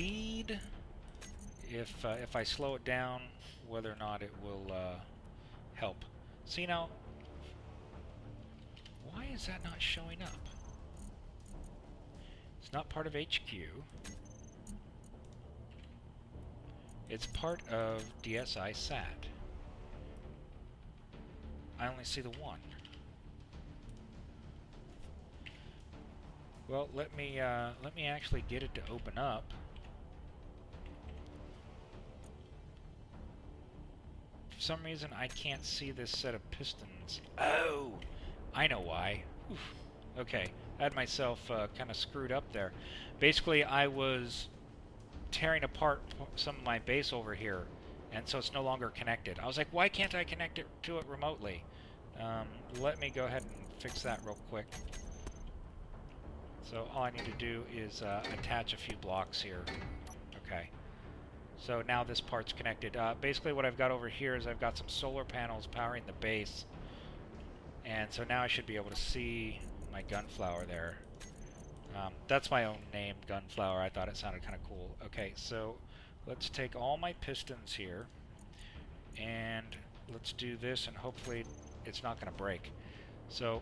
speed, if I slow it down, whether or not it will help. See now, why is that not showing up? It's not part of HQ. It's part of DSI SAT. I only see the one. Well, let me actually get it to open up. For some reason, I can't see this set of pistons. Oh, I know why. Oof. Okay, I had myself kind of screwed up there. Basically, I was tearing apart some of my base over here, and so it's no longer connected. I was like, why can't I connect it to it remotely? Let me go ahead and fix that real quick. So all I need to do is attach a few blocks here. Okay. So now this part's connected. Basically what I've got over here is I've got some solar panels powering the base. And so now I should be able to see my Gunflower there. That's my own name, Gunflower. I thought it sounded kind of cool. Okay, so let's take all my pistons here. And let's do this, and hopefully it's not going to break. So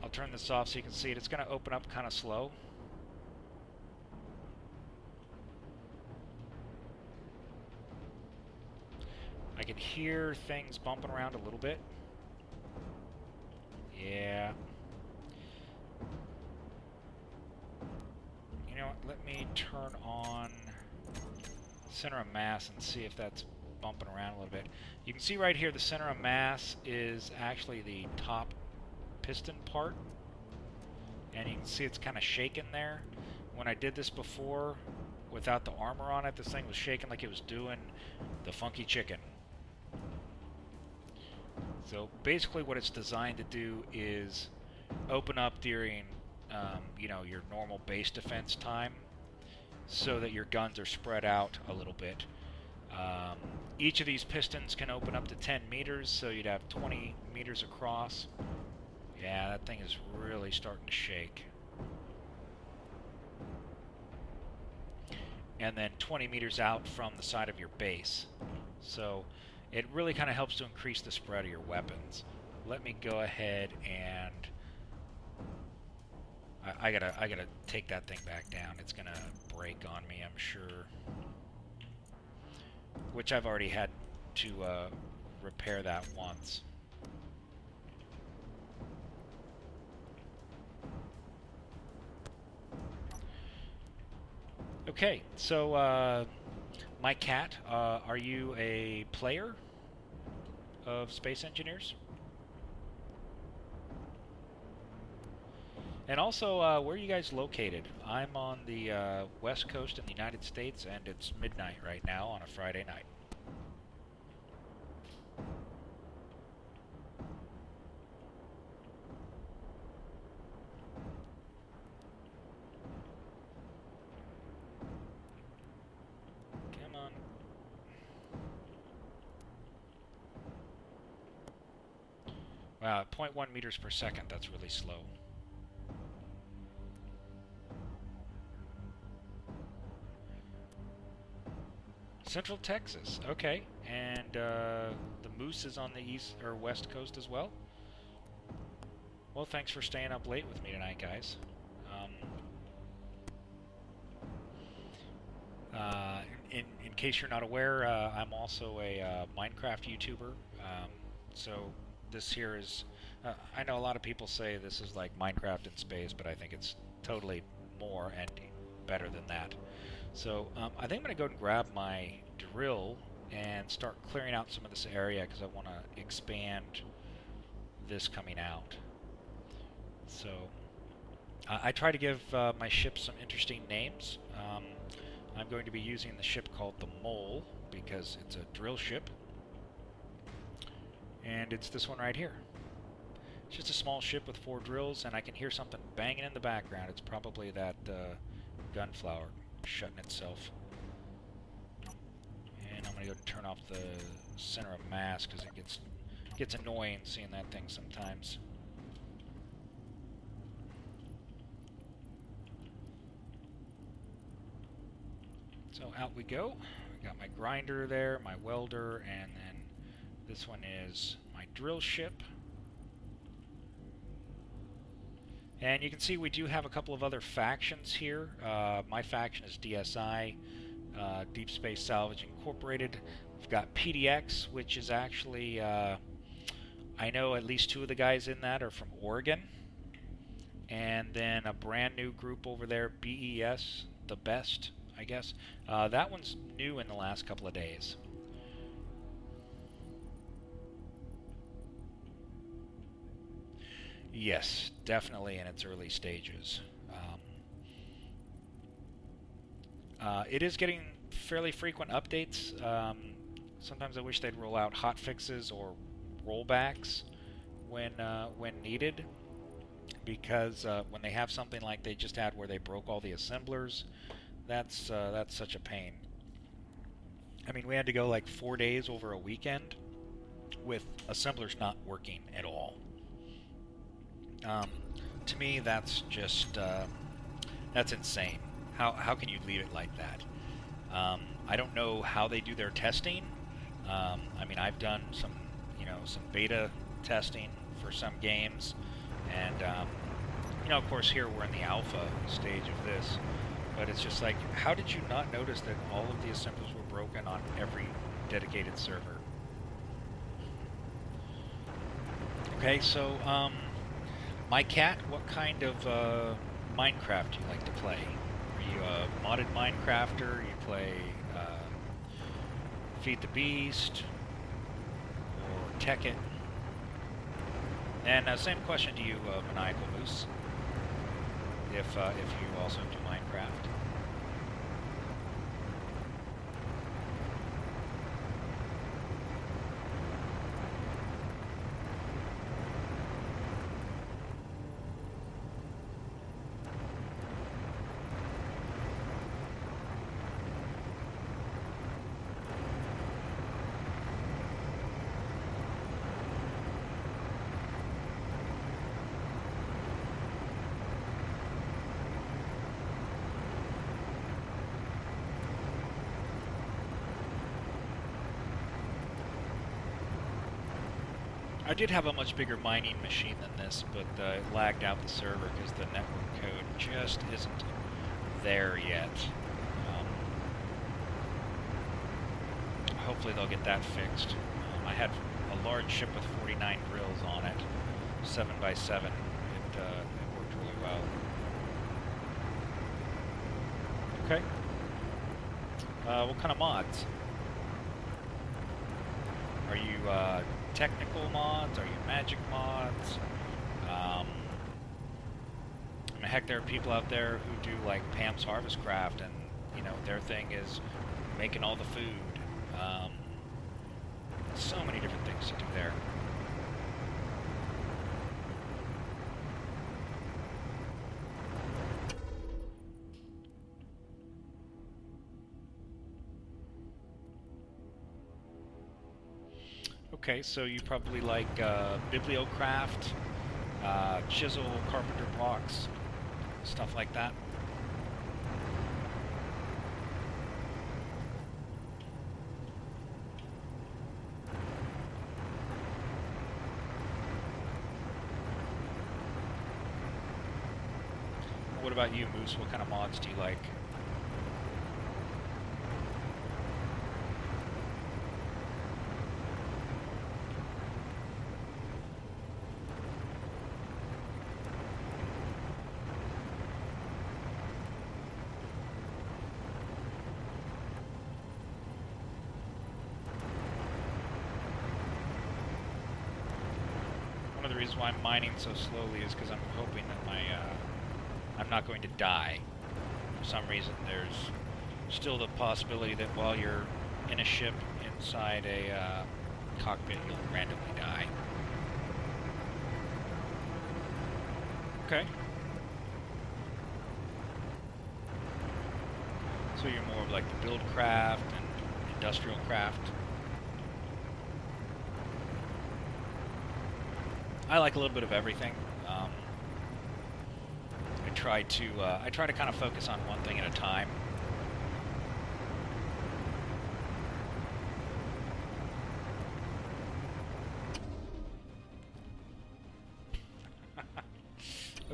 I'll turn this off so you can see it. It's going to open up kind of slow. I can hear things bumping around a little bit. Yeah. You know what? Let me turn on center of mass and see if that's bumping around a little bit. You can see right here the center of mass is actually the top piston part. And you can see it's kind of shaking there. When I did this before, without the armor on it, this thing was shaking like it was doing the funky chicken. So basically what it's designed to do is open up during you know, your normal base defense time so that your guns are spread out a little bit. Each of these pistons can open up to 10 meters, so you'd have 20 meters across. Yeah, that thing is really starting to shake. And then 20 meters out from the side of your base. So it really kind of helps to increase the spread of your weapons. Let me go ahead and I gotta take that thing back down. It's gonna break on me, I'm sure. Which I've already had to repair that once. Okay, so my cat, are you a player of Space Engineers? And also, where are you guys located? I'm on the west coast in the United States, and it's midnight right now on a Friday night. Come on. Wow, 0.1 meters per second, that's really slow. Central Texas, okay. And the Moose is on the east or west coast as well. Well, thanks for staying up late with me tonight, guys. In case you're not aware, I'm also a Minecraft YouTuber. So this here is, I know a lot of people say this is like Minecraft in space, but I think it's totally more and better than that. So I think I'm going to go and grab my drill and start clearing out some of this area because I want to expand this coming out. So I try to give my ship some interesting names. I'm going to be using the ship called the Mole because it's a drill ship. And it's this one right here. It's just a small ship with 4 drills, and I can hear something banging in the background. It's probably that Gunflower shutting itself. And I'm going to go turn off the center of mass because it gets annoying seeing that thing sometimes. So out we go. I got my grinder there, my welder, and then this one is my drill ship. And you can see we do have a couple of other factions here. My faction is DSI, Deep Space Salvage Incorporated. We've got PDX, which is actually, I know at least 2 of the guys in that are from Oregon. And then a brand new group over there, BES, the best, I guess. That one's new in the last couple of days. Yes, definitely in its early stages. It is getting fairly frequent updates. Sometimes I wish they'd roll out hot fixes or rollbacks when needed, because when they have something like they just had where they broke all the assemblers, that's such a pain. I mean, we had to go like 4 days over a weekend with assemblers not working at all. To me, that's just that's insane. How can you leave it like that? I don't know how they do their testing. I mean, I've done some beta testing for some games, and of course here we're in the alpha stage of this, but it's just like, how did you not notice that all of the assemblers were broken on every dedicated server? Okay, so my cat, what kind of Minecraft do you like to play? Are you a modded Minecrafter? You play Feed the Beast or Tekkit? And same question to you, Maniacal Moose, if you also do Minecraft. I did have a much bigger mining machine than this, but it lagged out the server because the network code just isn't there yet. Hopefully they'll get that fixed. I had a large ship with 49 drills on it, 7x7. It worked really well. Okay. What kind of mods? Are you technical mods? Are you magic mods? I mean, heck, there are people out there who do like Pam's Harvest Craft, and their thing is making all the food. So many different things to do there. Okay, so you probably like Bibliocraft, Chisel, Carpenter Blocks, stuff like that. What about you, Moose? What kind of mods do you like? One of the reasons why I'm mining so slowly is because I'm hoping that I'm not going to die. For some reason, there's still the possibility that while you're in a ship inside a cockpit, you'll randomly die. Okay. So you're more of like the build craft and industrial craft. I like a little bit of everything. I try to kind of focus on one thing at a time.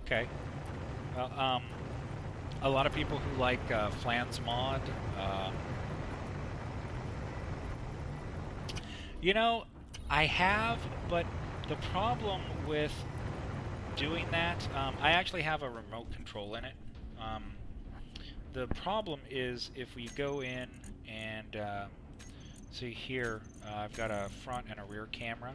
Okay. Well, a lot of people who like Flansmod, you know, I have, but the problem with doing that, I actually have a remote control in it. Um, the problem is if we go in and see here, I've got a front and a rear camera.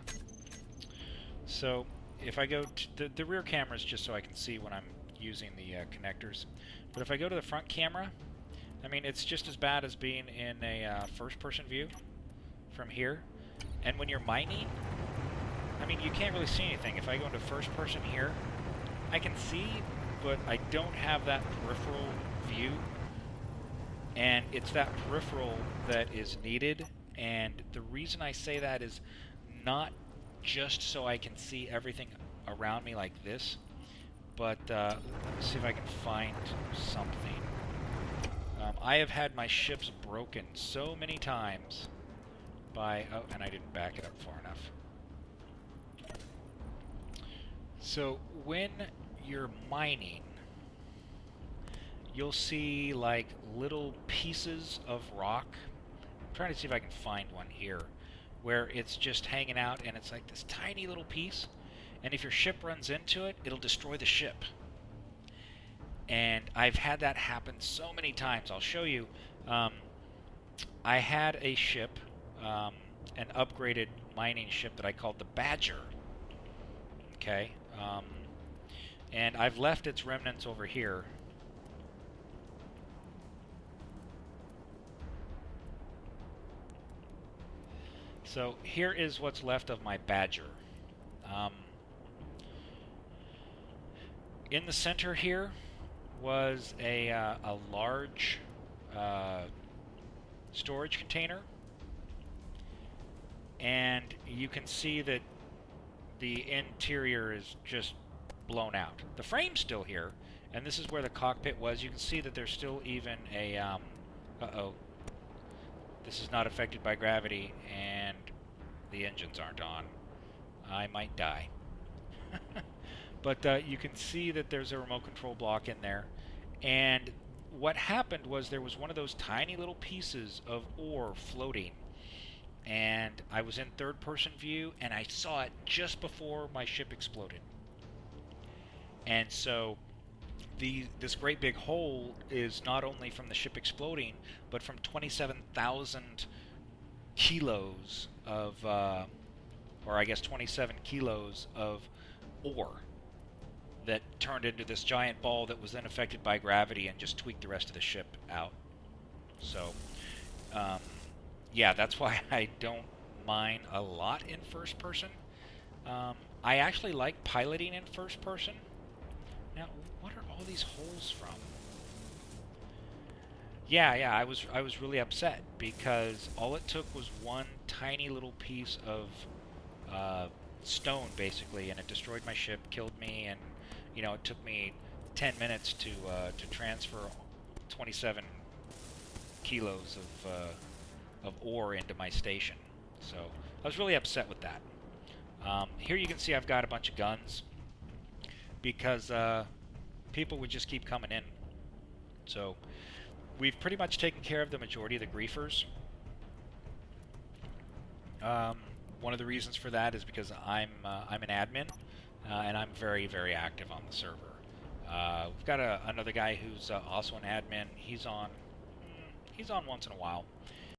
So if I go to the rear camera is just so I can see when I'm using the connectors. But if I go to the front camera, I mean, it's just as bad as being in a first-person view from here. And when you're mining, I mean, you can't really see anything. If I go into first-person here, I can see, but I don't have that peripheral view. And it's that peripheral that is needed. And the reason I say that is not just so I can see everything around me like this, but let me see if I can find something. I have had my ships broken so many times by... Oh, and I didn't back it up far enough. So when you're mining, you'll see like little pieces of rock. I'm trying to see if I can find one here, where it's just hanging out and it's like this tiny little piece, and if your ship runs into it, it'll destroy the ship. And I've had that happen so many times. I'll show you. I had a ship, an upgraded mining ship that I called the Badger. Okay, and I've left its remnants over here. So here is what's left of my Badger. In the center here was a large storage container, and you can see that the interior is just blown out. The frame's still here, and this is where the cockpit was. You can see that there's still even a uh-oh. This is not affected by gravity, and the engines aren't on. I might die. But you can see that there's a remote control block in there. And what happened was there was one of those tiny little pieces of ore floating. And I was in third-person view, and I saw it just before my ship exploded. And so this great big hole is not only from the ship exploding, but from 27,000 kilos of, or I guess 27 kilos of ore that turned into this giant ball that was then affected by gravity and just tweaked the rest of the ship out. So, yeah, that's why I don't mine a lot in first person. I actually like piloting in first person. Now, what are all these holes from? Yeah, I was really upset because all it took was one tiny little piece of stone, basically, and it destroyed my ship, killed me, and you know, it took me 10 minutes to transfer 27 kilos of ore into my station. So I was really upset with that. Here you can see I've got a bunch of guns because people would just keep coming in. So we've pretty much taken care of the majority of the griefers. One of the reasons for that is because I'm an admin, and I'm very, very active on the server. We've got another guy who's also an admin. He's on once in a while.